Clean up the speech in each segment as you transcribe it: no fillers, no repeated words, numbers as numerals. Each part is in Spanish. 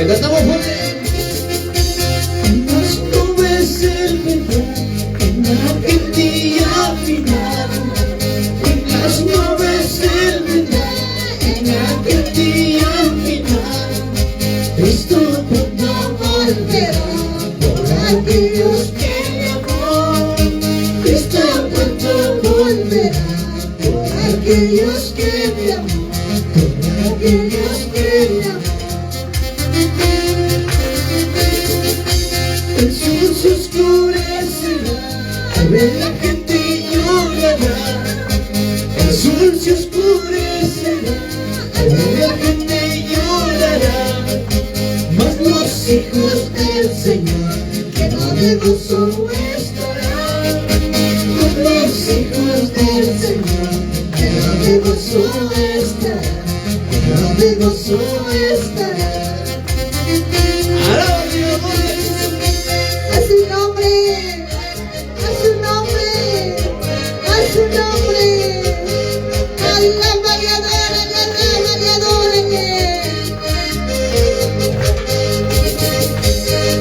cantamos fuerte. En las nubes Él vendrá, en aquel día final. En las nubes Él vendrá, en aquel día final. Cristo pronto volverá por aquellos que le amó. Cristo pronto volverá por aquellos que le amó, por aquellos que le amó. El sol se oscurecerá, al ver la gente llorará. El sol se oscurecerá, al ver la gente llorará. Mas los hijos del Señor, que no de gozo estarán. Mas los hijos del Señor, que no de gozo estarán, que no de gozo estarán. A su nombre, a su nombre, a su nombre. Alaba y adórale.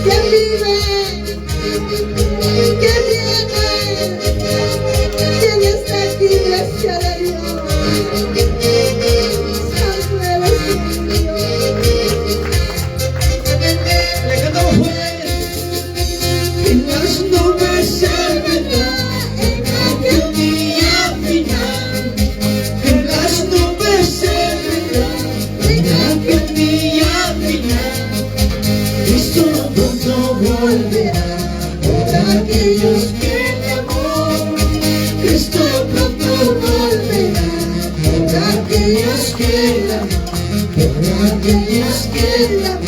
¿Quién vive? ¿Quién viene? ¿Quién está aquí, iglesia de Dios? Santo eres Dios. Le cantamos fuerte. En las nubes Él vendrá, en aquel día final. En las nubes Él vendrá, en aquel día final. Cristo pronto volverá por aquellos que le amó. Cristo pronto volverá por aquellos que le amó, por aquellos que le amó.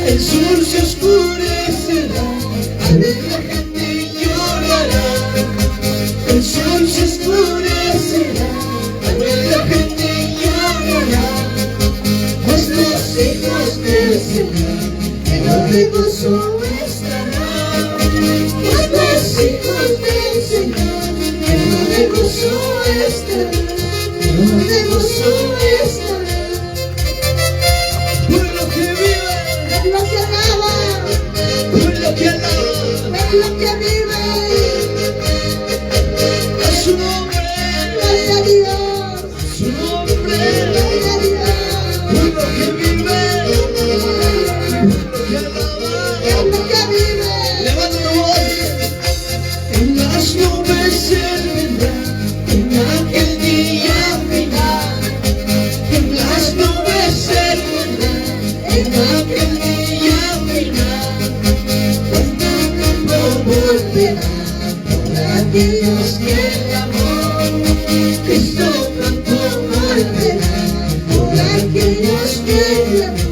El sol se oscurecerá, al ver la gente llorará. El sol se oscurecerá, al ver la gente llorará. Mas los hijos del Señor, que no de gozo estarán. Mas los hijos del Señor, que no de gozo estarán, que no de gozo estarán. Pueblo que vive, Es lo que alaba, pueblo que alaba es lo que vive. a su nombre, Gloria a Dios, a su nombre. gloria a Dios. Pueblo que vive, pueblo que alaba. Es lo que vive. Levanta tu voz. En las nubes Él vendrá, en aquel día final. En las nubes Él vendrá, en aquel día final. Pronto volverá por aquellos que le amó. Cristo pronto volverá por aquellos que le amó,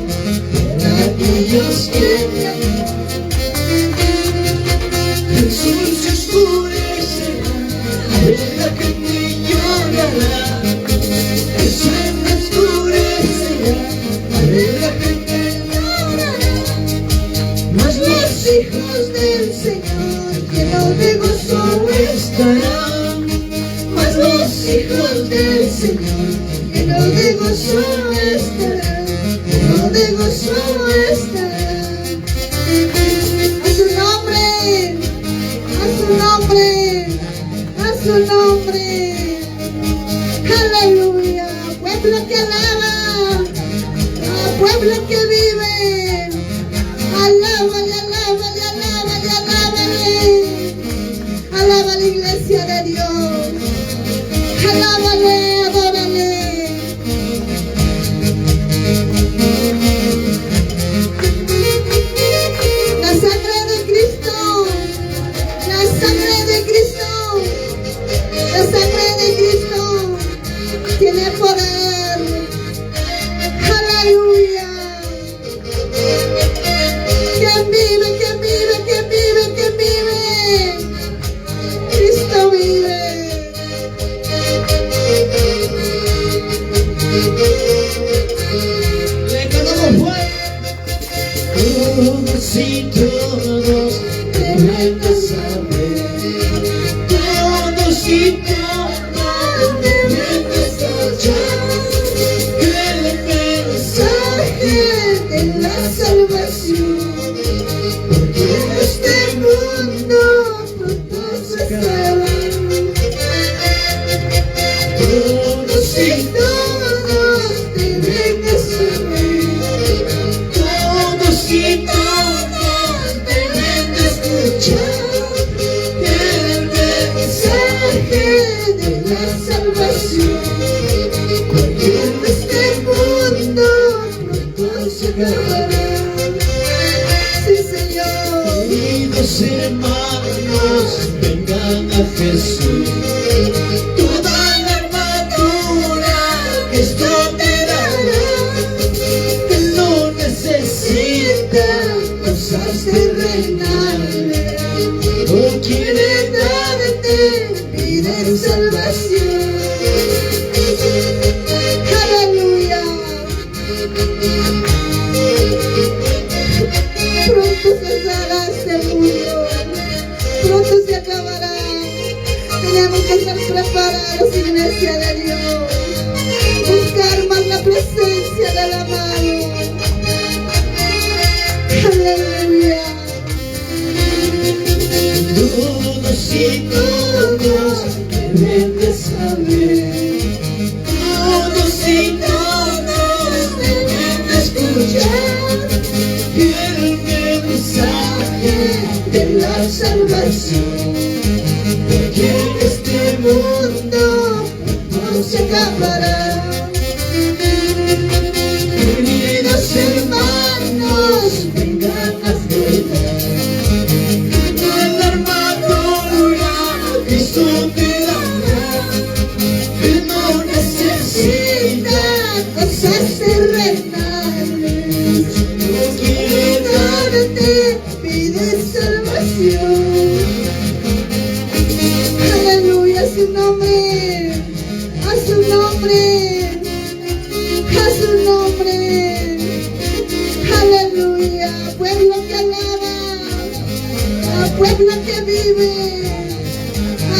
por aquellos que le amó. El sol se oscurecerá, al ver la gente llorará. El sol se oscurecerá, al ver la gente llorará. Mas los hijos del Señor, llenos de gozo estarán. Mas los hijos del Señor, llenos de gozo estarán, llenos de gozo estarán. A su nombre, a su nombre, a su nombre. Aleluya. Pueblo que alaba, pueblo que vive. Alábale, alábale, alábale, alábale. Alaba a la iglesia de Dios. Alábale, adórale. La sangre de Cristo, la sangre de Cristo, la sangre de Cristo tiene poder. Aleluya. ¿Quién vive? ¿Quién vive? ¿Quién vive? ¿Quién vive? Cristo vive. Le cantamos fuerte. Todos y todos deben saber. Todos y todos deben escuchar. salvación. Aleluya. Pronto cesará este mundo, pronto se acabará. Tenemos que estar preparados, iglesia de Dios, buscar más la presencia del amado. Aleluya. Todos y todos deben de saber, todos y todos deben de escuchar el mensaje de la salvación, porque este mundo no se acabará. Queridos hermanos, vengan a ver. Cosas terrenales, no quiere darte, pide salvación. Aleluya, a su nombre, a su nombre, a su nombre. Aleluya, pueblo que alaba, pueblo que vive.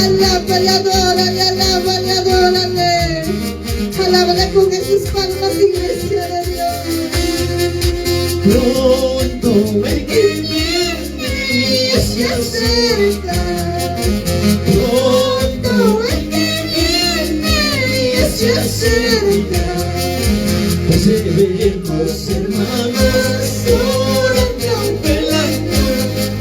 Alábale, adórale, alábale, adórale. Alábale con esas palmas, iglesia de Dios. Pronto el que viene se acerca. Pronto el que viene se acerca. Pues veremos, hermanos, orando, velando.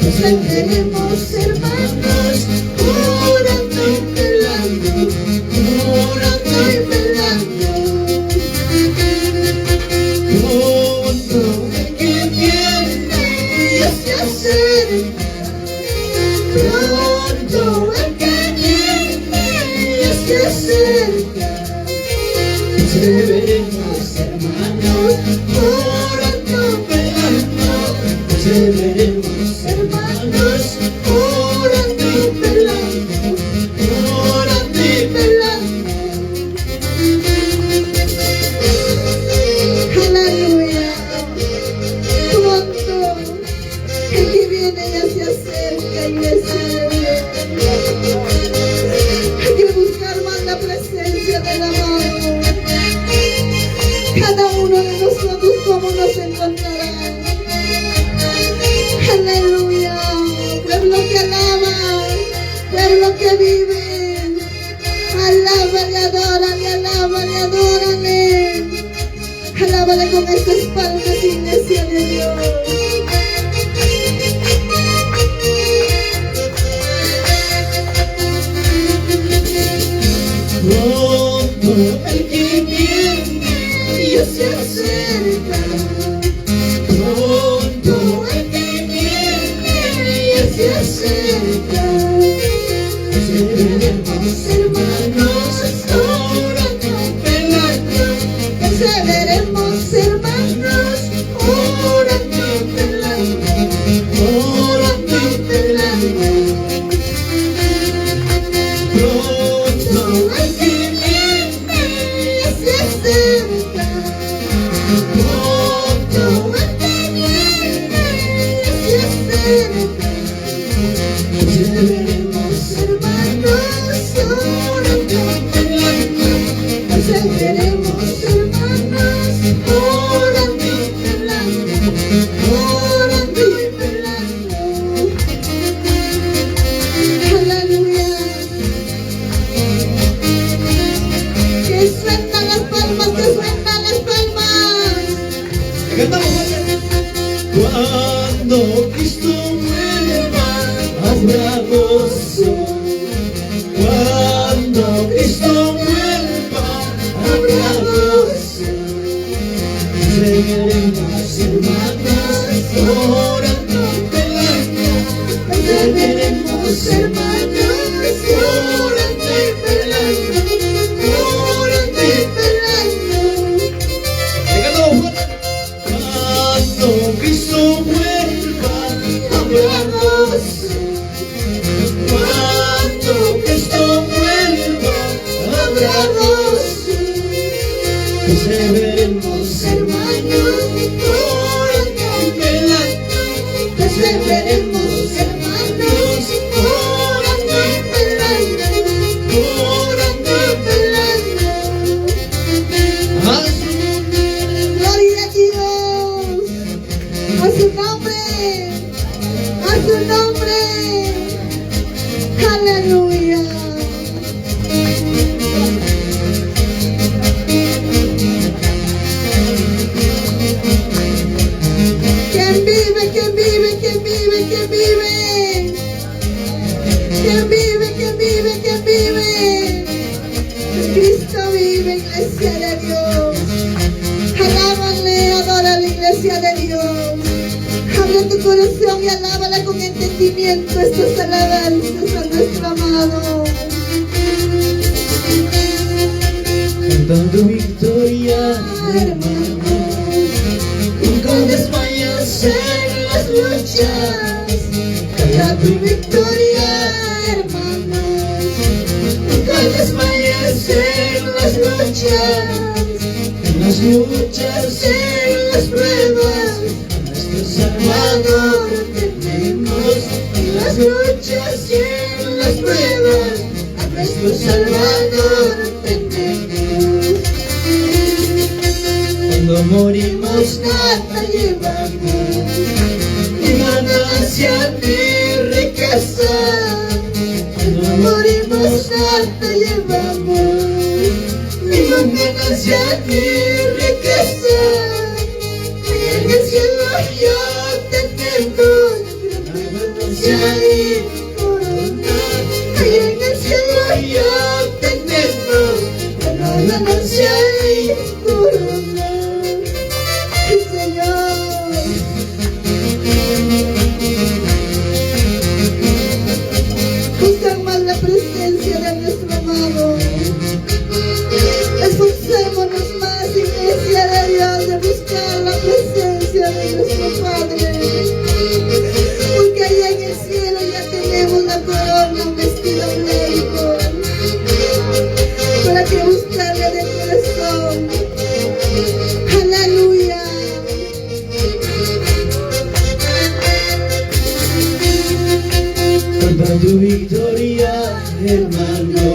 Pues veremos, hermanos, orando y velando, orando y velando. Pronto el que viene ya se acerca. Pronto el que viene ya se acerca. Pues veremos, hermanos, orando, velando. Pues veremos, hermanos, orando y velando, orando y velando. Aleluya. Pronto el que viene ya se acerca, iglesia de Dios. Hay que buscar más la presencia del amado. Cada uno de nosotros cómo nos encontrará. Aleluya. Pueblo que alaba, pueblo que vive. Alábale, adórale, alábale, adórale. Alábale con estas palmas, iglesia de Dios. Pronto el que viene ya se acerca. Pronto el que viene ya se acerca. Veremos, hermanos, orando, velando. Perseveremos, hermanos, Orando y velando, orando y velando. Pronto el que viene ya se acerca. Pronto el que viene ya se acerca. Perseveremos, hermanos, orando y velando. perseveremos, hermanos, Orando y velando, orando y velando. aleluya. Que suenan las palmas, que suenan las palmas. Cuando Cristo vuelva, habrá gozo. Cuando Cristo vuelva, habrá gozo. Perseveremos, hermanos, orando y velando. Perseveremos, hermanos, orando y velando, orando y velando. Cuando Cristo vuelva, habrá gozo. Cuando Cristo vuelva, perseveremos, hermanos, orando y velando. Perseveremos, hermanos, orando y velando, orando y velando. Gloria a Dios, a su nombre, a su nombre. Aleluya. ¿Quién vive? ¿Quién vive? ¿Quién vive? ¿Quién vive? ¿Quién vive? ¿Quién vive? ¿Quién vive? Cristo vive, iglesia de Dios. Alábale, adora a la iglesia de Dios. Abre tu corazón y alábala con entendimiento estas alabanzas a nuestro amado. Cantando victoria, hermanos, nunca desmayes en las luchas. Canta tu victoria, hermanos, nunca desmayes en las luchas. En las luchas, en las pruebas, a nuestro Salvador tenemos. En las luchas y en las pruebas, a nuestro Salvador tenemos. Cuando morimos nada llevamos, ni ganancia ni riqueza. Cuando morimos nada llevamos, ni ganancia ni riqueza. Y en el cielo ya tenemos una ganancia y corona. Y en el cielo ya tenemos una ganancia y corona. Sí, Señor. Buscan más la presencia de nuestro amado. Esforcémonos más, iglesia de Dios, de buscar la presencia de nuestro Padre. Porque allá en el cielo ya tenemos la corona, un vestido blanco. Para que buscarle de corazón. Aleluya. Canta tu victoria, hermano,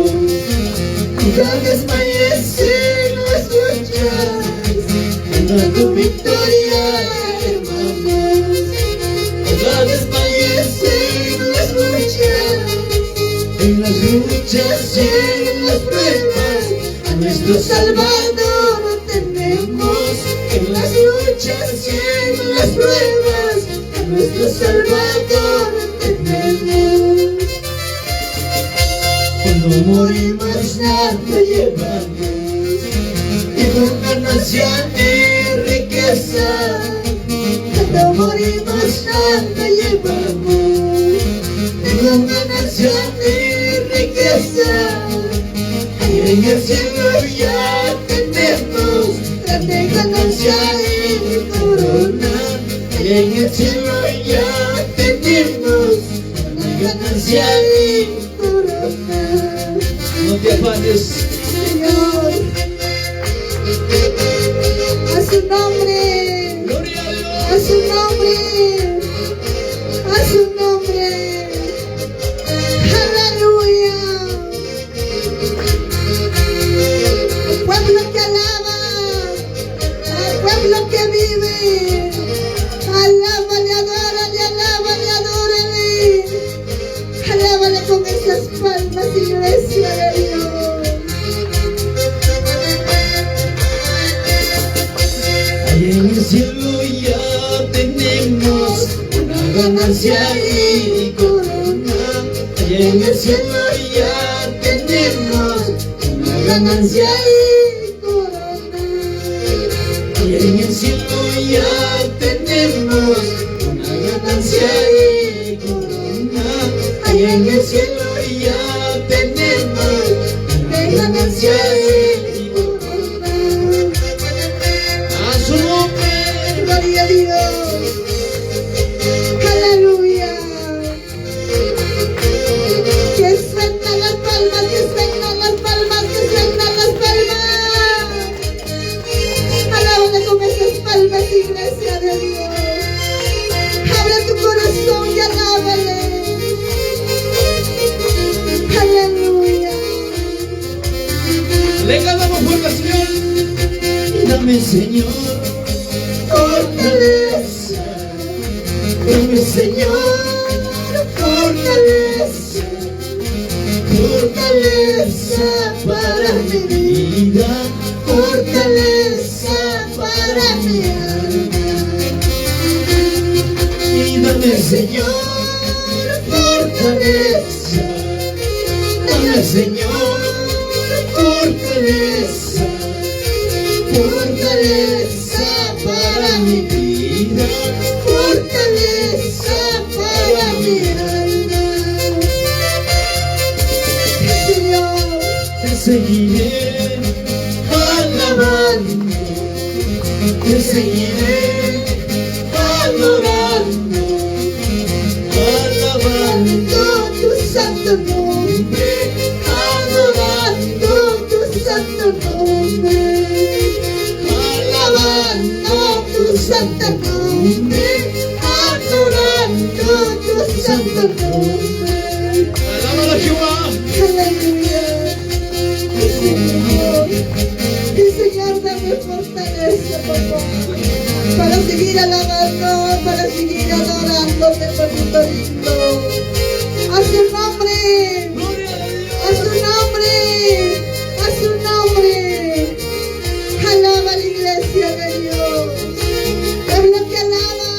nunca desmayes en las luchas. Canta tu victoria, hermano, nunca desmayes en las luchas. En las luchas y en las pruebas, a nuestro Salvador tenemos. En las luchas y en las pruebas, a nuestro Salvador tenemos. Cuando morimos nada llevamos, ni con ganancia ni riqueza. Cuando morimos nada llevamos, ni con ganancia ni riqueza. Y en el cielo ya tenemos grande ganancia y corona. Y en el cielo ya tenemos una ganancia y corona. No te afanes, Señor, a su nombre, gloria a Dios. a su nombre, a su nombre. Aleluya. El pueblo que alaba, el pueblo que vive, alábale, adórale, adórale. Alábale con esas palmas, iglesia de Dios. Allá en el cielo ya tenemos una ganancia y corona. Allá en el cielo ya tenemos una ganancia y corona. Allá en el cielo ya tenemos una ganancia y corona. Allá en el cielo ya tenemos una ganancia y corona. A su nombre, Gloria a Dios. Aleluya. Que suenan las palmas, que suenan las palmas, que suenan las palmas. Le cantamos fuerte al Señor. Y dame, Señor, fortaleza. Dame, Señor, fortaleza. Fortaleza para mi vida. Fortaleza para mi alma. Y dame, Señor, fortaleza. Dame, Señor, fortaleza. Fortaleza para mi vida. Fortaleza para mi alma. Señor, te seguiré alabando. Te seguiré adorando. Alabando tu santo nombre, adorando tu santo nombre, alabando tu santo nombre, adorando tu santo nombre. Alabado Jehová. Aleluya. Y Señor, dame fortaleza, papá, para seguir alabando, para seguir adorándote, papito lindo. A su nombre, a su nombre, a su nombre. Alaba la iglesia de Dios, pueblo que alaba,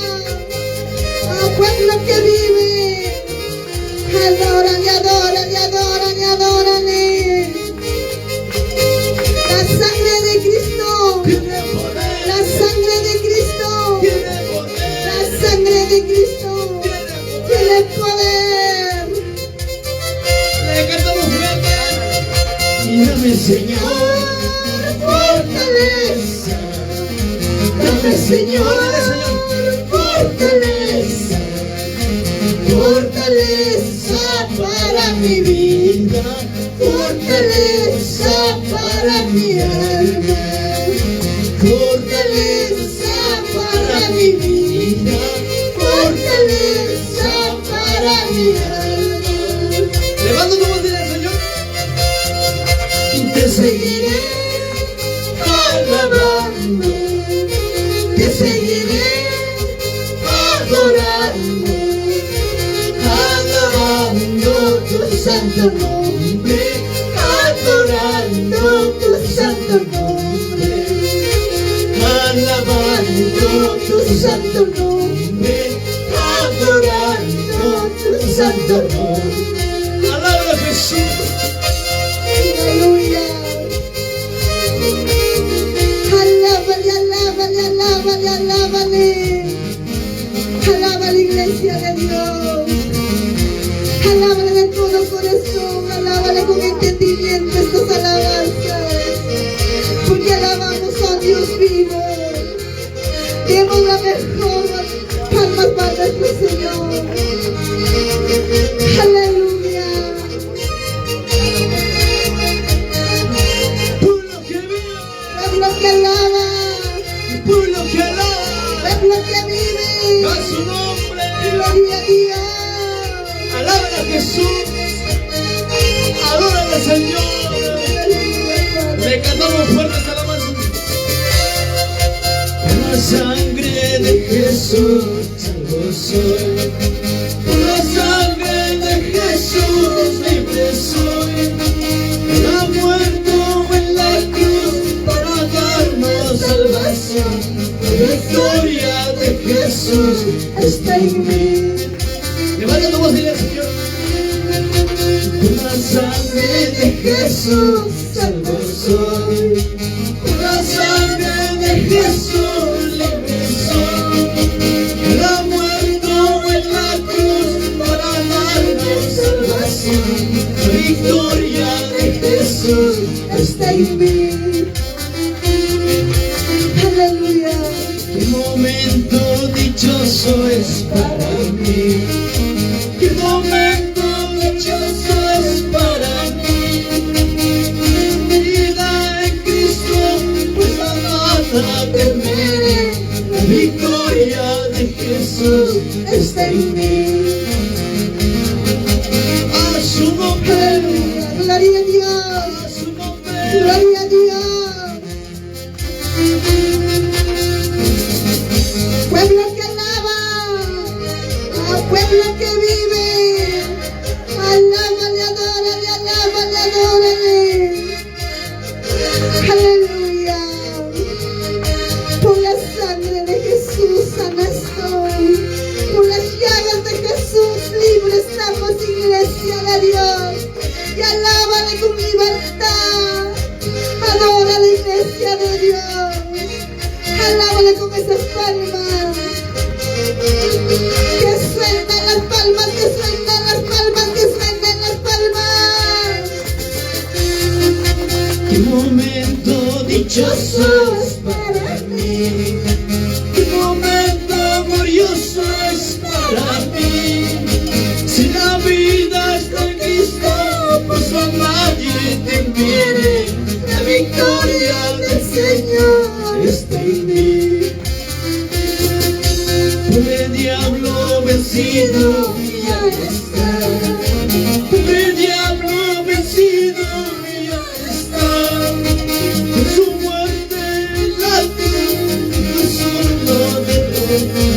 pueblo que vive. Adórale, adórale, adórale, adórale. La sangre de Cristo, la sangre de Cristo, la sangre de Cristo tiene poder. Le cantamos fuerte. Y dame, Señor, fortaleza. Dame, Señor, fortaleza. Fortaleza para mi vida. Fortaleza para mi alma. Fortaleza para mi vida. Fortaleza para mi alma. Levanta tu voz, dile al Señor. Y te seguiré alabando. Te seguiré adorando. Alabando tu santo nombre. Adorando tu santo nombre. Alabando tu santo nombre. Adorando tu santo nombre. Alaba a Jesús. Aleluya. Alábale, alábale, alábale, alábale. Alaba a la iglesia de Dios. Alábale de todo corazón. Alábale con entendimiento estas alabanzas. Porque alabamos a Dios vivo. Demos la mejor palmas para nuestro Señor. Aleluya. Pueblo que vive, pueblo que alaba, pueblo que alaba, pueblo que vive, a su nombre, gloria a Dios. Alaban a Jesús, adoran al Señor. Le cantamos fuertes alabanzas. Por la sangre de Jesús salvo soy. Por la sangre de Jesús libre soy. Él ha muerto en la cruz para darnos salvación. La victoria de Jesús está en mí. Levanta tu voz y dile al Señor. Por la sangre de Jesús salvo soy. Por la sangre de Jesús libre soy. Él ha muerto en la cruz para darnos salvación. La victoria de Jesús está en mí. Aleluya. Qué momento dichoso es para mí. Qué momento dichoso es para mí. Mi vida en Cristo, pues la nada temeré. La victoria de Jesús está en mí. A su nombre, gloria a Dios. A su nombre, Gloria a Dios. Pueblo que alaba, pueblo que vive, alábale, adórale. Aleluya. Por la sangre de Jesús sana estoy. Por las llagas de Jesús libre estamos, iglesia de Dios. Y alábale con libertad. Adora la iglesia de Dios. Alábale con esas palmas. Que suenen las palmas, que suenen las palmas, que suenen las palmas. Qué momento dichoso es para mí. Qué momento glorioso es para mí. Si la vida está en Cristo, pues a nadie te impide. La victoria del Señor está en mí. Pobre diablo vencido ya está. Pobre diablo vencido ya está. Con su muerte en la cruz solo derrotó.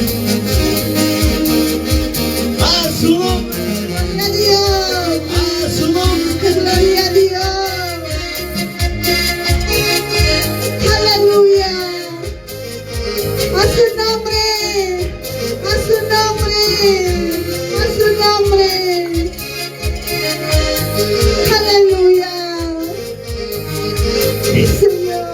A su nombre, Gloria a Dios. a su nombre. Gloria a Dios. Aleluya. A su nombre. A su nombre. A su nombre. Aleluya. Sí, Señor.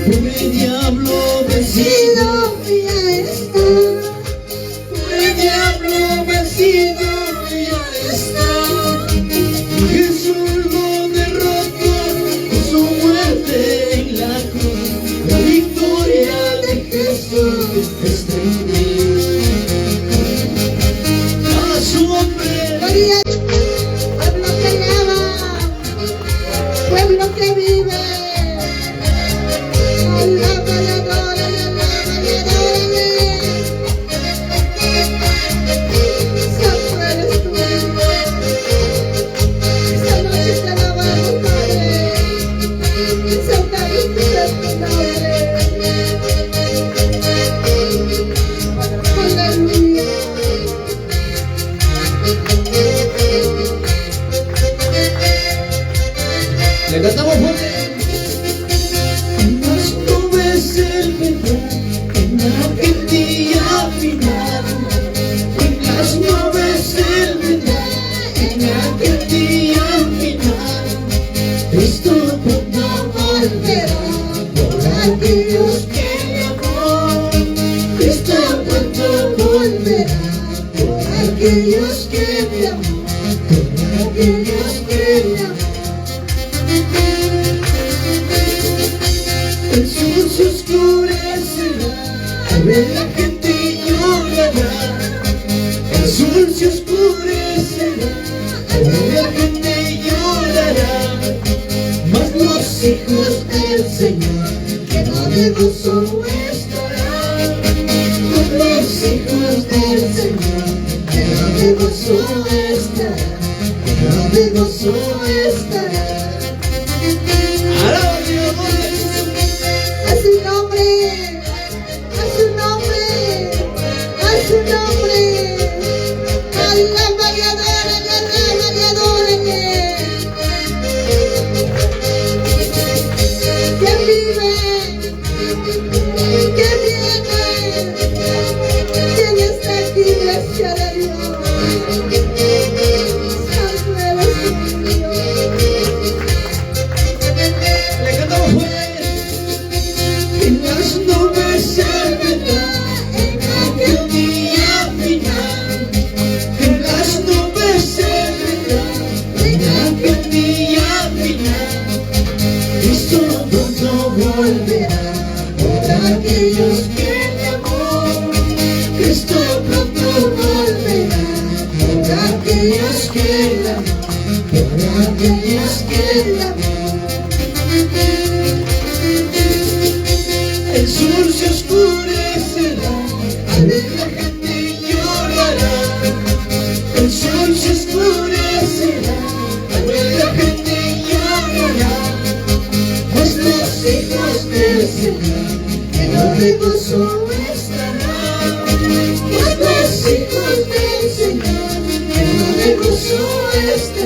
Pobre diablo vencido Ya está. pobre diablo vencido ya está. Jesús lo derrotó con su muerte en la cruz. La victoria de Jesús está en mí. A su nombre, Gloria. Pueblo que alaba. Pueblo que vive. Alábale, adórale, adórale. Santo eres tú, Dios. Esta noche te alabamos, Padre. Exaltamos tu santo nombre. Aleluya. le cantamos fuerte. En las nubes el vendrá, en aquel día final. En las nubes el vendrá, en aquel día final. Cristo pronto volverá por aquellos que le amó. Cristo pronto volverá por aquellos que le amó. Por aquellos que le amó. El sol se oscurecerá, al ver la gente llorará. El sol se oscurecerá, al ver la gente llorará. Mas los hijos del Señor, que no de gozo estarán. Mas los hijos del Señor, que no de gozo estarán. Que no de gozo estarán. ¡Alaba a Dios! A su nombre, a su nombre, a su nombre. Alábale, adórale, adórale. Que vive, que viene, quien está aquí, iglesia de Dios. Santo eres tú, Dios. Le cantamos fuerte. En las nubes se vendrá, en aquel día final. En las nubes se vendrá, en aquel día final. Cristo pronto volverá por aquellos que le amó. Cristo pronto volverá por aquellos que le amó. Por aquellos que le amó. El sol se oscurecerá, al ver la gente llorará. El sol se oscurecerá.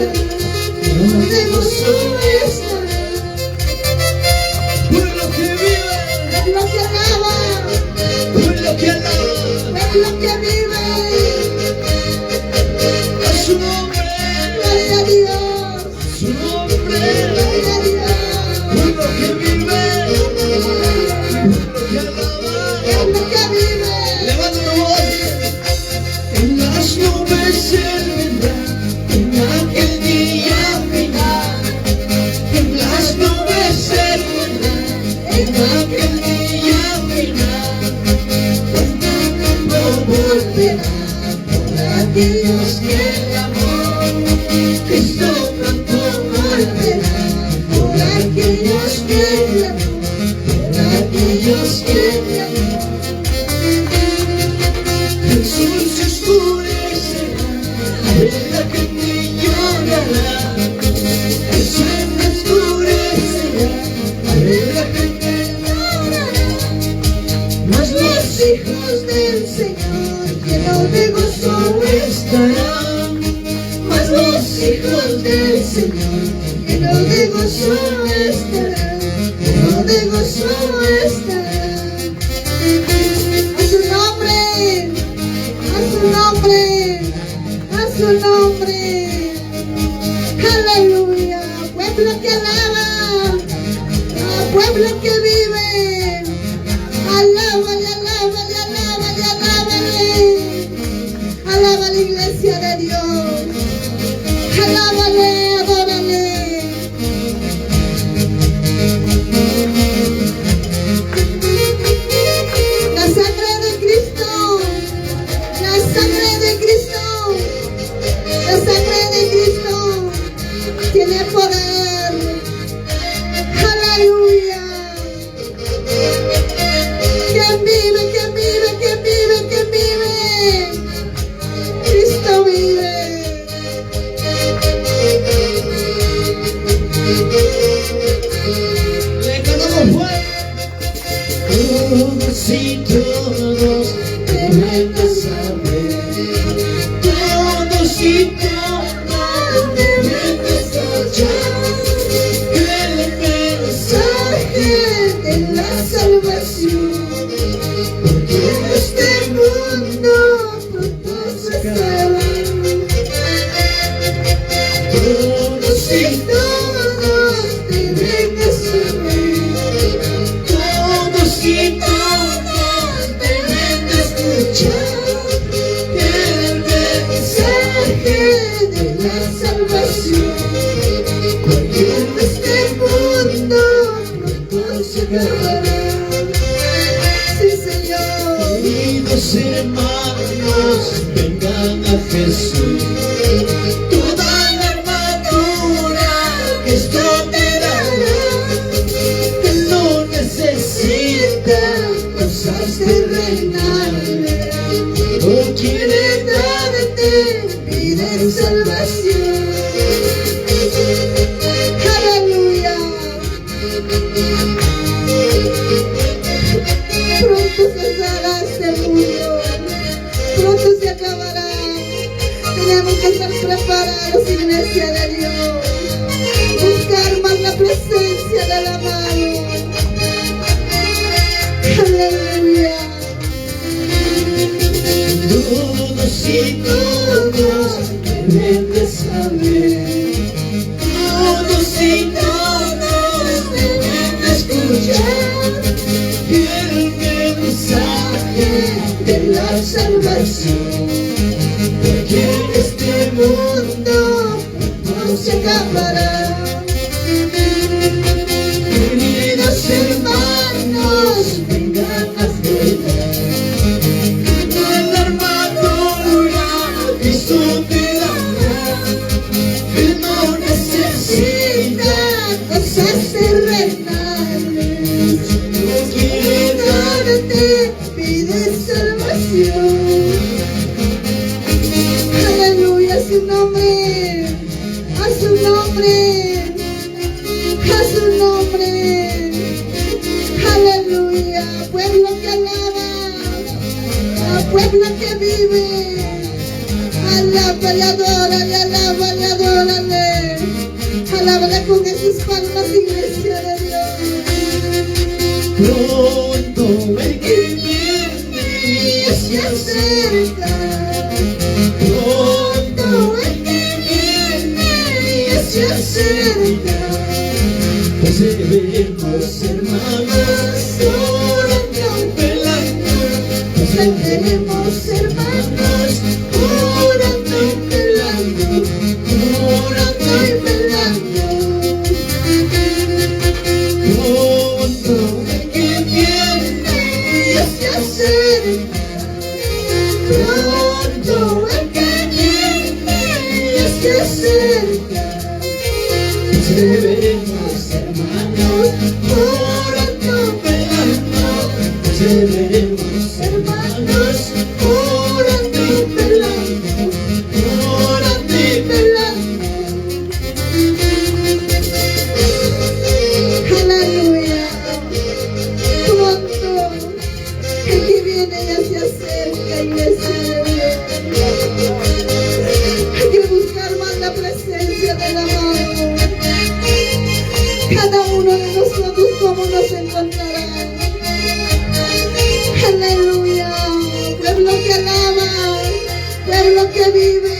de gozo estará. Pueblo que vive, Pueblo que alaba, pueblo que alaba pueblo que vive, a su nombre, gloria a Dios, su nombre. gloria a Dios. Pueblo que vive, pueblo que alaba. Pueblo que vive, Levanta tu voz. En las nubes Él vendrá, en aquel día final. En las nubes Él vendrá, en aquel día final. No volverá por aquellos que el amor Cristo pronto volverá. por aquellos que le amó, Por aquellos que el amor. El sol se oscurecerá, la gente llorará. El sol se oscurecerá, la gente llorará. Mas los hijos del Señor llenos de gozo estarán. Mas los hijos del Señor llenos de gozo estarán, llenos de gozo estarán. A su nombre, a su nombre, a su nombre. Aleluya, pueblo que alaba, pueblo que vive. Alábale, alábale, alábale, alábale. Alaba la iglesia de Dios. Alábale, adórale. La sangre de Cristo, la sangre de Cristo, la sangre de Cristo tiene poder. Aleluya. ¿Quién vive? ¿Quién vive? ¿Quién vive? ¿Quién vive? Cristo vive. le cantamos fuerte. Todos y todos deben de saber. Todos y todos deben de escuchar el mensaje De la salvación, porque en este mundo pronto se acabará. todos y todos deben de saber. Todos y todos deben de escuchar el mensaje De la salvación, porque en este mundo pronto se acabará. Sí, Señor. queridos hermanos, vengan a Jesús. Toda la armadura que esto te dará. Él no necesita cosas terrenales. No quiere darte Vida y salvación. Aleluya. Pronto cesará este mundo. Pronto se acabará. Tenemos que estar preparados, iglesia de Dios. Buscar más la presencia del amado. Aleluya. todos y todos deben de saber. Todos y todos deben de escuchar el mensaje de la salvación. Porque en este mundo no se acabará. Queridos hermanos, vengan a ver. La armadura Cristo te dará. Él no necesita Cosas terrenales. no quiere darte. Pide salvación. Aleluya, a su nombre, a su nombre, a su nombre. Aleluya, pueblo que alaba, pueblo que vive. Alábale, adórale, alábale, adórale. adórale. Alábala con esas palmas, iglesia de Dios. Pronto el que viene se acerca. Pronto el que viene se acerca. Perseveremos, hermanos, orando, velando. Perseveremos, hermanos, orando y velando. Orando y velando. Pronto el que viene ya se acerca. Pronto el que viene ya se acerca. Perseveremos, hermanos, orando, velando. Perseveremos, hermanos, orando y velando. Orando y velando. Aleluya. Pronto el que viene ya se acerca, iglesia de Dios. Hay que buscar más la presencia del amado. Cada uno de nosotros cómo nos encontrará. Aleluya. Pueblo que alaba, pueblo que vive.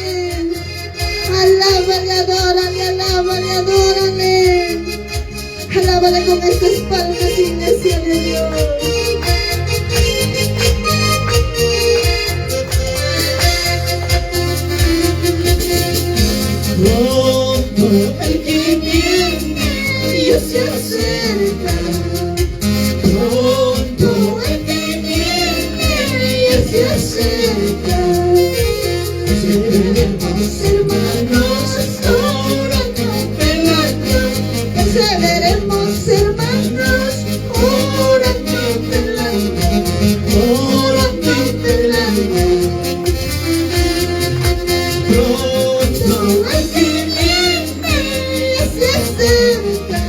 Alábale, adórale, alábale, adórale. Alábale con estas palmas, iglesia de Dios. Pronto el que viene ya se acerca. Pronto el que viene ya se acerca. Perseveremos, hermanos, orando y velando. Perseveremos, hermanos, Orando y velando. Orando y velando. Pronto el que viene ya se acerca.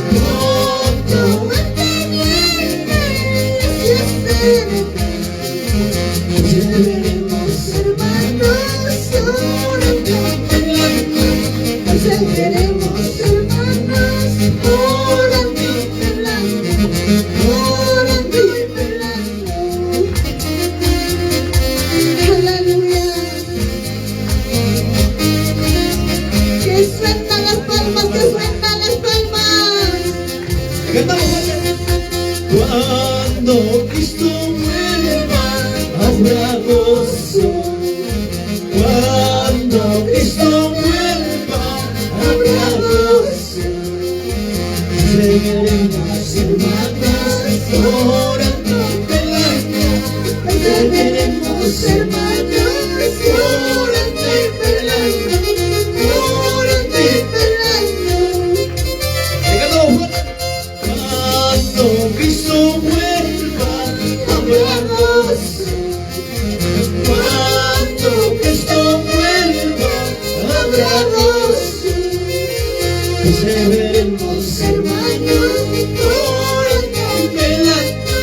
Pronto el que viene ya se acerca. Perseveremos, hermanos, orando y velando. Perseveremos, hermanos, orando y velando. Orando y velando. aleluya. Que sueltan las palmas, que sueltan las palmas. Cantamos cuando Cristo vuelva, habrá gozo. Cuando Cristo vuelva, habrá gozo. Perseveremos, hermanos, orando y velando. Perseveremos, hermanos, orando y velando. Orando y velando. Cuando Cristo vuelva, habrá gozo. Cuando Cristo vuelva, habrá gozo. Perseveremos, hermanos, orando y velando.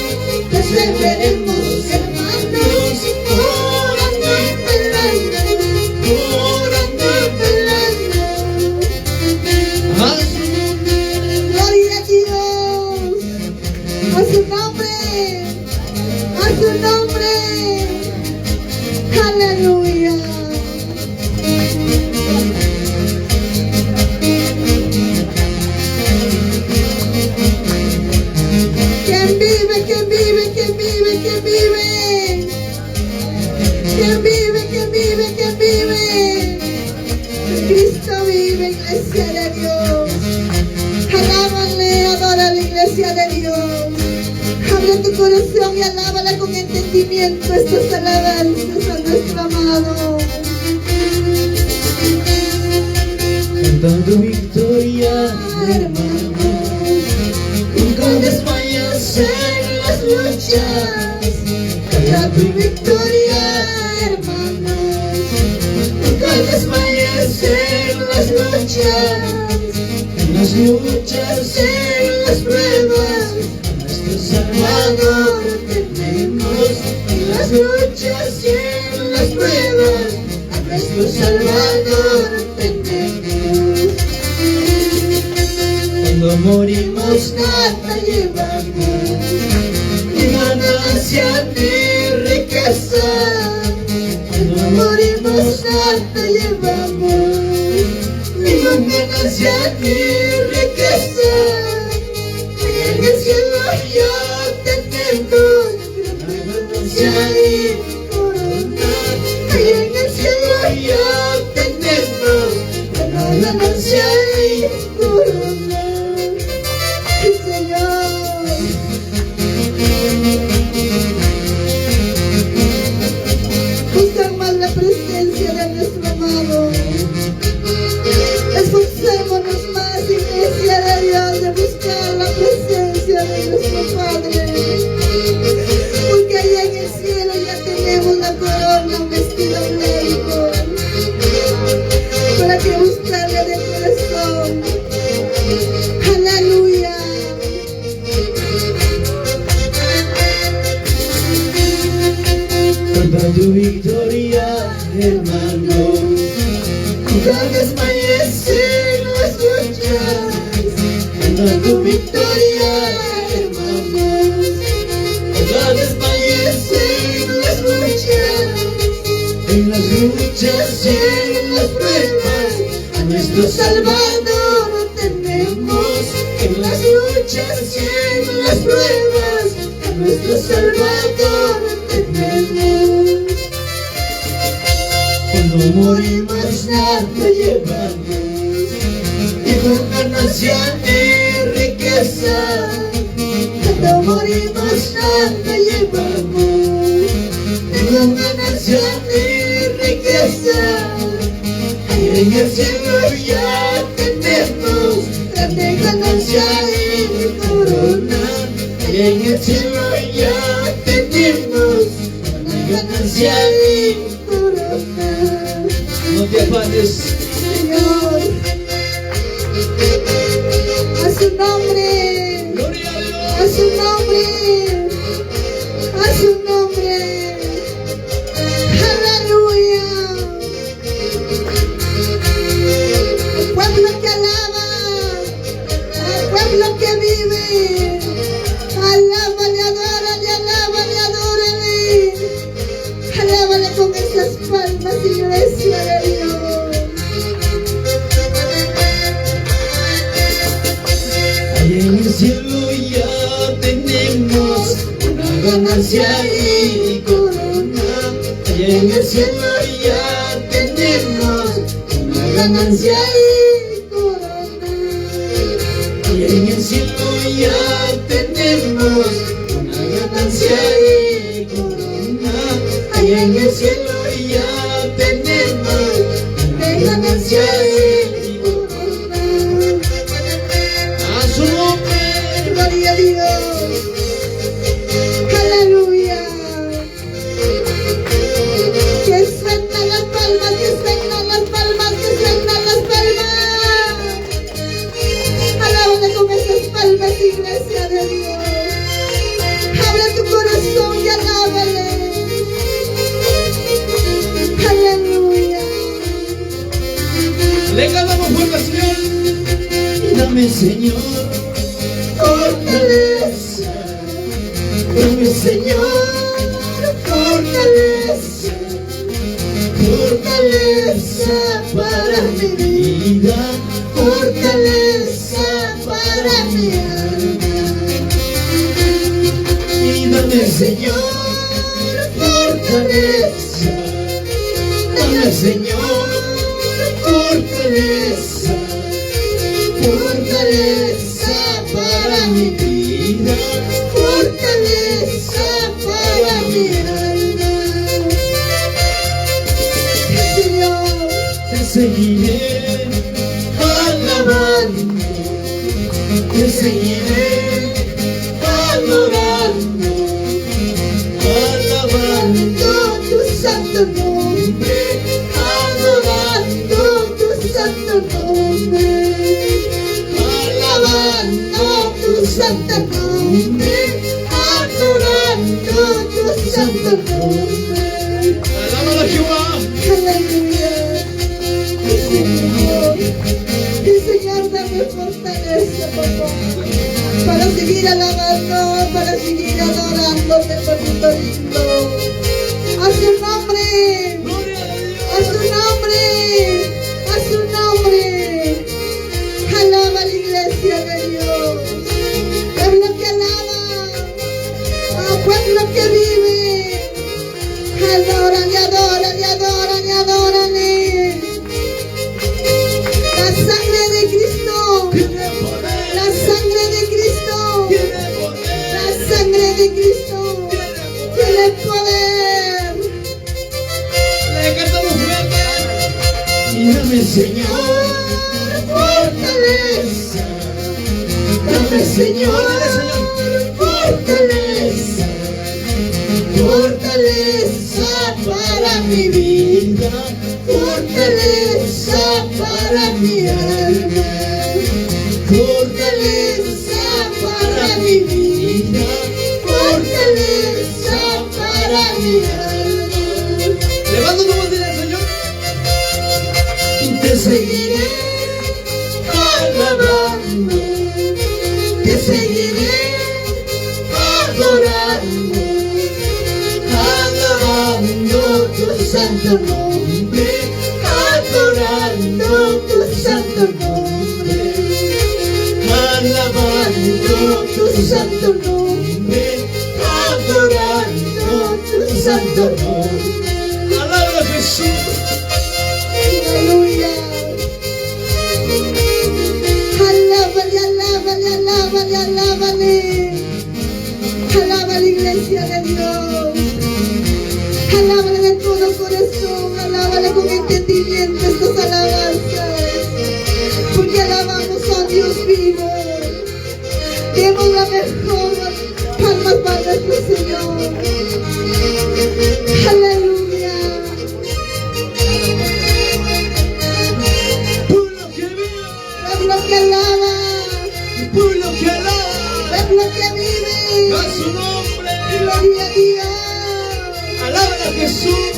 Perseveremos, hermanos, orando y velando. Orando y velando. Gloria a Dios. A su nombre. A su nombre. Aleluya. ¿Quién vive? ¿Quién vive? ¿Quién vive? ¿Quién vive? ¿Quién vive? ¿Quién vive? ¿Quién vive? Cristo vive, iglesia de Dios. Alábale, adora la iglesia de Dios. Abre tu corazón y alábala con entendimiento estas alabanzas a nuestro amado. Cantando victoria, hermanos, nunca desmayas en las luchas. Cantando victoria, hermanos, nunca desmayas en las luchas. En las luchas, en las pruebas, a nuestro Salvador tenemos. En las luchas y en las pruebas, a nuestro Salvador tenemos. Cuando morimos nada llevamos, ni ganancia ni riqueza. Cuando morimos nada llevamos, ni ganancia ni riqueza. Y en el cielo ya tenemos gran ganancia y corona. Y en el cielo ya tenemos gran ganancia y corona. Sí, Señor. Buscar más la presencia de nuestro amado. Esforcémonos más, iglesia de Dios, de buscar la presencia de nuestro Padre. Porque allá en el cielo ya tenemos la corona, un vestido blanco. Para que buscarle de corazón. Aleluya. Canta tu victoria, hermano. Nunca desmayes las luchas. Canta tu victoria, hermano. Nunca desmayes las luchas. En las luchas y en las pruebas, a nuestro Salvador lo tenemos. En las luchas y en las pruebas, a nuestro Salvador lo tenemos. Cuando morimos nada llevamos, ni con ganancia ni riqueza. Cuando morimos nada llevamos, ni con ganancia ni riqueza. Y en el cielo ya tenemos grande ganancia y corona. Y en el cielo ya tenemos grande ganancia y corona. No te afanes, Señor, a su nombre, gloria a Dios. a su nombre, a su nombre. Aleluya. El pueblo que alaba, el pueblo que vive, alábale, adórale, adórale. Alábale con esas palmas, iglesia de Dios. Allá en el cielo ya tenemos una ganancia y corona. Allá en el cielo ya tenemos una ganancia y corona. Allá en el cielo ya tenemos una ganancia y corona. Allá en el cielo ya tenemos una ganancia y corona. A su nombre, Gloria a Dios. Aleluya. Que suenan las palmas, que suenan las palmas, que suenan las palmas. Alábale con esas palmas, iglesia de Dios. Abre tu corazón y alábale. Aleluya. le cantamos fuerte al Señor. Dame, Señor, fortaleza. Dame, Señor, fortaleza. Fortaleza para mi vida. Fortaleza para mi alma. Y dame, Señor, fortaleza. Dame, Señor, fortaleza. Fortaleza para mi vida. Fortaleza para mi alma. Señor, Te seguiré alabando. Te seguiré adorando. Alabando tu santo nombre, adorando tu santo nombre, alabando tu santo nombre, adorando tu santo nombre. Alabado a Jehová. Aleluya. Y Señor, dame fortaleza, papá. Dios del bonito lindo. A su nombre, Gloria a Dios. a su nombre, a su nombre. Alaba la iglesia de Dios. Pueblo que alaba, pueblo que vive. Adoran y adoran y adoran y adoran. La sangre de Cristo, Tiene poder. la sangre de Cristo, Tiene poder. la sangre de Cristo tiene poder. Le cantamos fuerte. Y dame, Señor, Fortaleza, dame Señor, fortaleza, fortaleza para mi vida, fortaleza para mi alma, fortaleza para mi vida, fortaleza para mi alma. levanta tu voz y dile al Señor. Te seguiré alabando, te seguiré adorando, alabando tu santo nombre, adorando tu santo nombre, alabando tu santo nombre, adorando tu santo nombre. Alaba a Jesús. Aleluya. Alábale, alábale, alábale, alábale. Alaba la iglesia de Dios. Alábale de todo corazón. Alábale con entendimiento estas alabanzas. Porque alabamos a Dios vivo. Demos la mejor palmas para nuestro Señor. Aleluya. Pueblo que vive. Pueblo que alaba, Pueblo que alaba. pueblo que vive, A su nombre. gloria a Dios. Alaba a Jesús.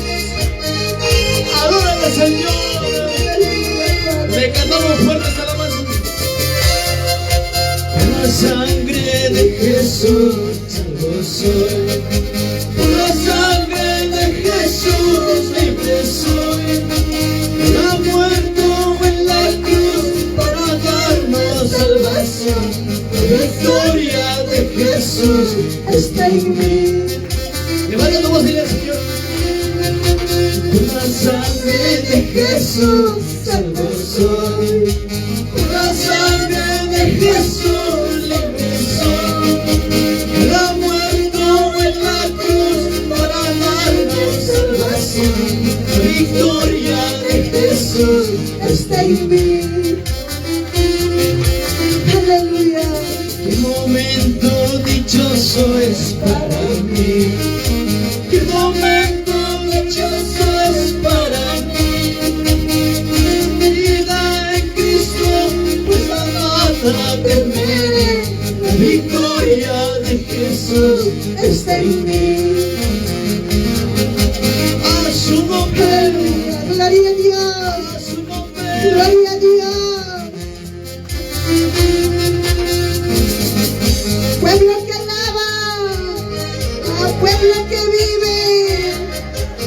Adora al Señor. Le cantamos fuerte esta alabanza. Por la sangre de Jesús, salvo soy. Por la sangre de Jesús, libre soy. Él ha muerto en la cruz para darnos salvación. La victoria de Jesús está en mí. Levanta tu voz y dile al Señor. Por la sangre de Jesús, salvo soy. Por la sangre de Jesús, libre soy. Él ha muerto en la cruz para darnos salvación. La victoria de Jesús está en mí. Aleluya. Qué momento dichoso es para mí. Qué momento dichoso es para mí. Mi vida en Cristo, pues la nada temeré. La victoria de Jesús está en mí. A su nombre, Aleluya. Gloria a Dios. a su nombre. Gloria a Dios. Pueblo que alaba, pueblo que vive.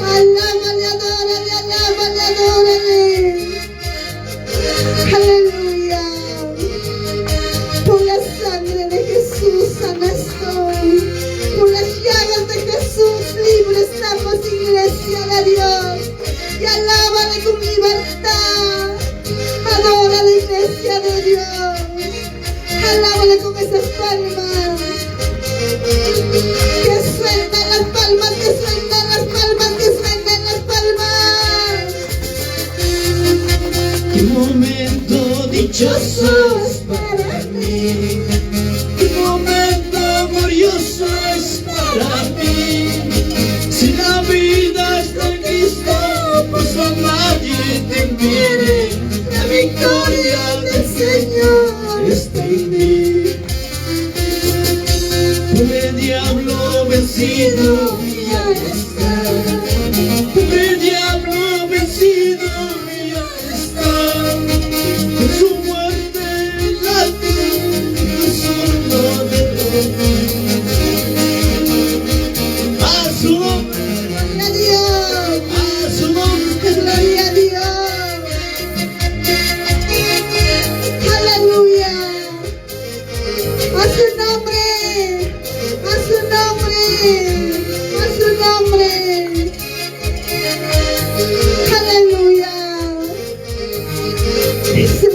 Alábale, adórale, alábale, adórale. Aleluya. Por la sangre de Jesús sana estoy. Por las llagas de Jesús libre estamos, iglesia de Dios. Y alábale con libertad. Adora la iglesia de Dios. Alábale con esas palmas. Que suelten las palmas, que suelten las palmas, que suelten las palmas. Qué momento dichoso es para mí. Qué momento glorioso es para mí. Si la vida está en Cristo, pues a nadie te impide. La victoria del Señor está en mí. Por el diablo vencido ya está. Por el diablo vencido ya está. Con su muerte en la cruz, Jesús lo derrotó. Se